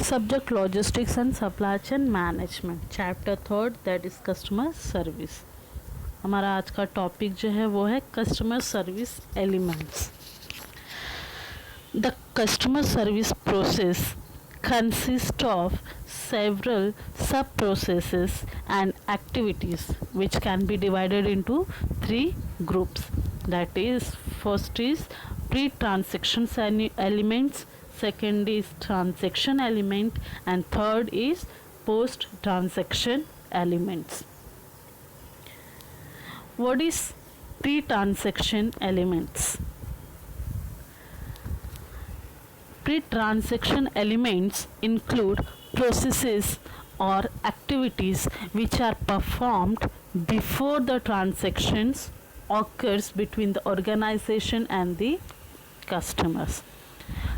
Subject logistics and supply chain management, chapter third that is customer service. हमारा आज का topic जो है वो है customer service elements. The customer service process consists of several sub processes and activities which can be divided into three groups. That is, first is pre-transaction elements, second is transaction element, and third is post transaction elements. What is pre-transaction elements? Pre-transaction elements include processes or activities which are performed before the transactions occurs between the organization and the customers.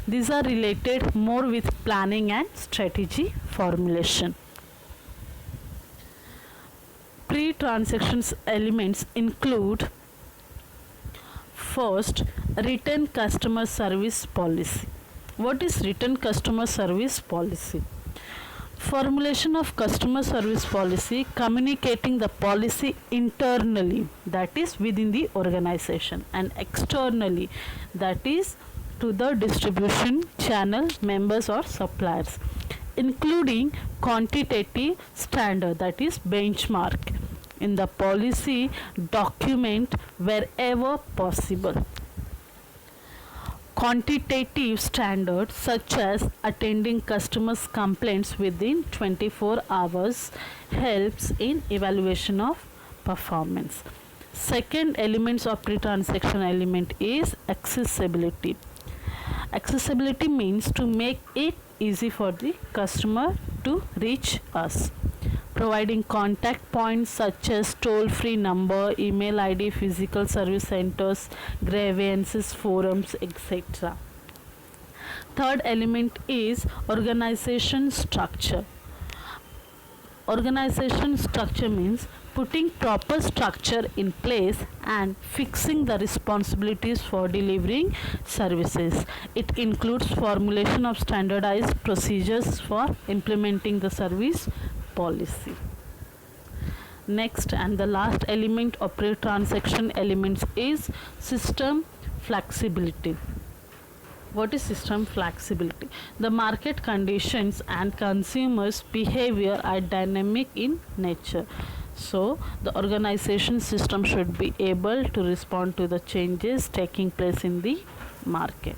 These are related more with planning and strategy formulation. Pre-transactions elements include first, written customer service policy. What is written customer service policy? Formulation of customer service policy, communicating the policy internally, that is within the organization, and externally, that is to the distribution channel members or suppliers, including quantitative standard, that is benchmark in the policy document wherever possible. Quantitative standards such as attending customers' complaints within 24 hours helps in evaluation of performance. Second elements of pre-transaction element is accessibility. Accessibility means to make it easy for the customer to reach us, providing contact points such as toll-free number, email ID, physical service centers, grievances forums, etc. Third element is organization structure. Organization structure means putting proper structure in place and fixing the responsibilities for delivering services. It includes formulation of standardized procedures for implementing the service policy. Next and the last element of pre-transaction elements is system flexibility. What is system flexibility? The market conditions and consumers' behavior are dynamic in nature. So the organization system should be able to respond to the changes taking place in the market.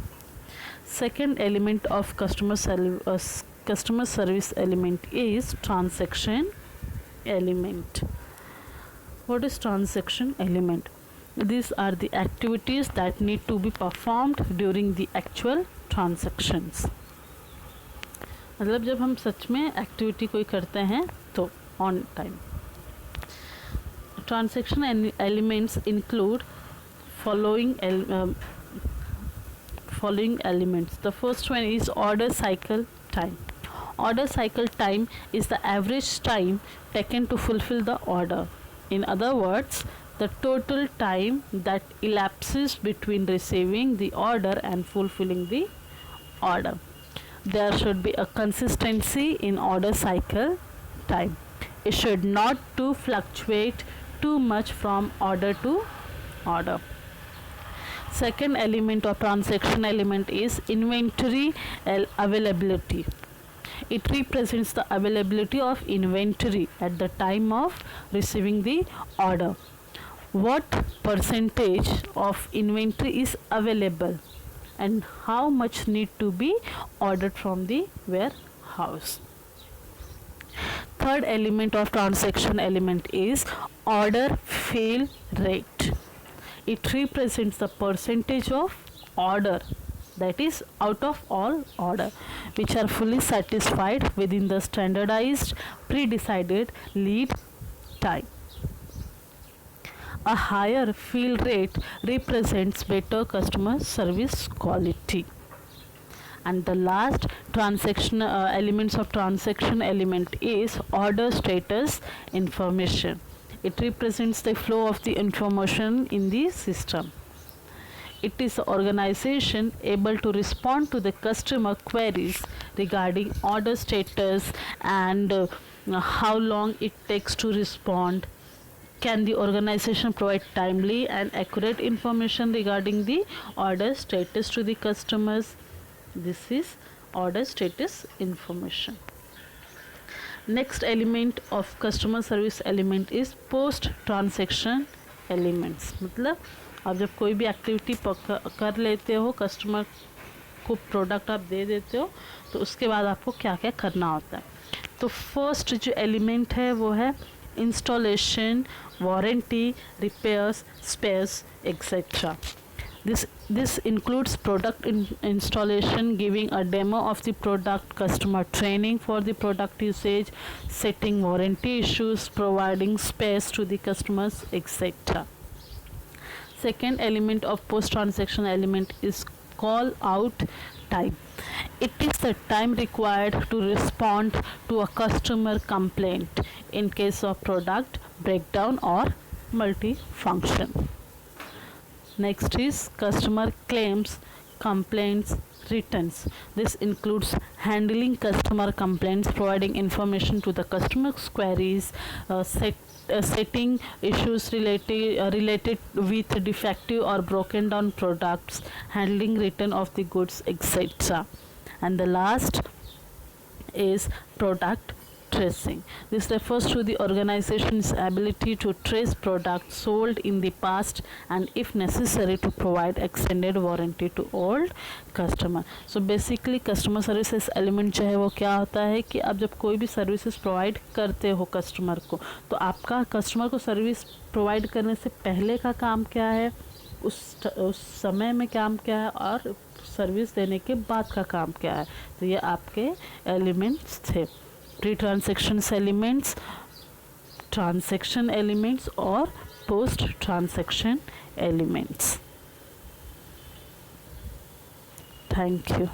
Second element of customer service element is transaction element. What is transaction element? These are the activities that need to be performed during the actual transactions. मतलब जब हम सच में activity कोई करते हैं तो on time. Transaction elements include following elements. The first one is order cycle time. Order cycle time is the average time taken to fulfill the order. In other words, the total time that elapses between receiving the order and fulfilling the order. There should be a consistency in order cycle time. It should not to fluctuate too much from order to order. Second element of transaction element is inventory availability. It represents the availability of inventory at the time of receiving the order. What percentage of inventory is available and how much need to be ordered from the warehouse. Third element of transaction element is order fill rate. It represents the percentage of order, that is out of all order, which are fully satisfied within the standardized pre-decided lead time. A higher fill rate represents better customer service quality. And the last transaction elements of transaction element is order status information. It represents the flow of the information in the system. It is an organization able to respond to the customer queries regarding order status and how long it takes to respond. Can the organization provide timely and accurate information regarding the order status to the customers? This is order status information. Next element of customer service element is post transaction elements. मतलब आप जब कोई भी activity कर लेते हो, customer को product आप दे देते हो, तो उसके बाद आपको क्या क्या करना होता है. तो फर्स्ट जो एलिमेंट है वो है installation, warranty, repairs, spares etcetera. This includes product installation, giving a demo of the product, customer training for the product usage, setting warranty issues, providing spares to the customers, etc. Second element of post-transaction element is call out time. It is the time required to respond to a customer complaint in case of product breakdown or multifunction. Next is customer claims, complaints, returns. This includes handling customer complaints, providing information to the customer's queries, setting issues related with defective or broken down products, handling return of the goods, etc. And the last is product tracing. This refers to the organization's ability to trace products sold in the past and if necessary to provide extended warranty to old customer. So basically customer services element जो है वो क्या होता है कि आप जब कोई भी सर्विसेज प्रोवाइड करते हो कस्टमर को, तो आपका कस्टमर को सर्विस प्रोवाइड करने से पहले का काम क्या है, उस समय में काम क्या है, और सर्विस देने के बाद का काम क्या है. तो ये आपके एलिमेंट्स थे, pre transactions elements, transaction elements और post transaction elements. Thank you.